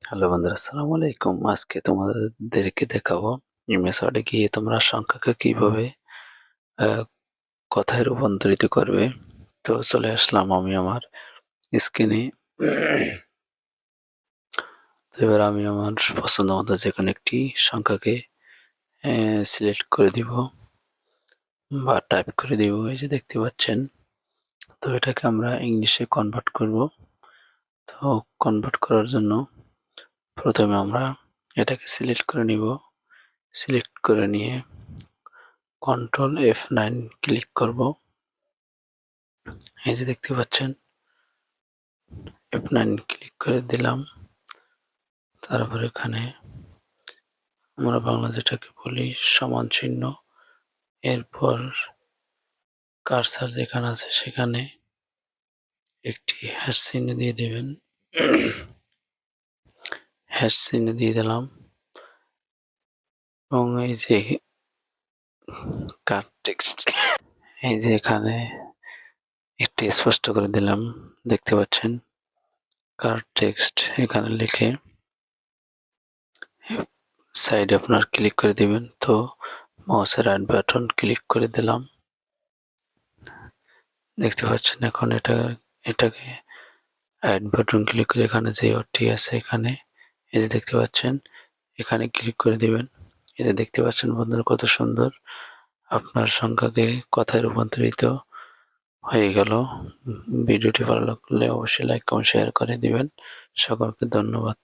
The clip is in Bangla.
হ্যালো বন্ধুরা, আসসালামু আলাইকুম। আজকে তোমাদেরকে দেখাবো ইমেজ ওয়ার্ডে গিয়ে তোমরা সংখ্যাকে কিভাবে আ কথায় রূপান্তরিত করবে। তো চলে আসলাম আমি আমার স্ক্রিনে। তো এবার আমি আমার পছন্দ মতো যেকোনো একটি সংখ্যাকে সিলেক্ট করে দিব বা টাইপ করে দিব। এই যে দেখতে পাচ্ছেন। তো এটাকে আমরা ইংলিশে কনভার্ট করব। তো কনভার্ট করার জন্য প্রথমে আমরা এটাকে সিলেক্ট করে নিব। সিলেক্ট করে নিয়ে কন্ট্রোল F9 ক্লিক করব। এই যে দেখতে পাচ্ছেন, F9 ক্লিক করে দিলাম। তারপর এখানে আমরা বাংলা যেটাকে বলি সমান চিহ্ন, এরপর কার্সার যেখানে আছে সেখানে একটি হ্যাশ চিহ্ন দিয়ে দেবেন। হ্যাশ চিহ্ন দিয়ে দিলাম এবং এই যে কাট টেক্সট, এই যে এখানে একটি স্পষ্ট করে দিলাম। দেখতে পাচ্ছেন, কাট টেক্সট এখানে লিখে সাইডে আপনার ক্লিক করে দিবেন। তো মাউসের রাইট বাটন ক্লিক করে দিলাম। দেখতে পাচ্ছেন এখন এটাকে রাইট বাটন ক্লিক করে এখানে যে ওয়ার্ডটি আছে এখানে এই যে দেখতে পাচ্ছেন, এখানে ক্লিক করে দিবেন। এই যে দেখতে পাচ্ছেন বন্ধুরা, কত সুন্দর আপনার সংখ্যাকে কথায় রূপান্তরিত হয়ে গেল। ভিডিওটি ভালো লাগলে অবশ্যই লাইক কমেন্ট শেয়ার করে দিবেন। সকলকে ধন্যবাদ।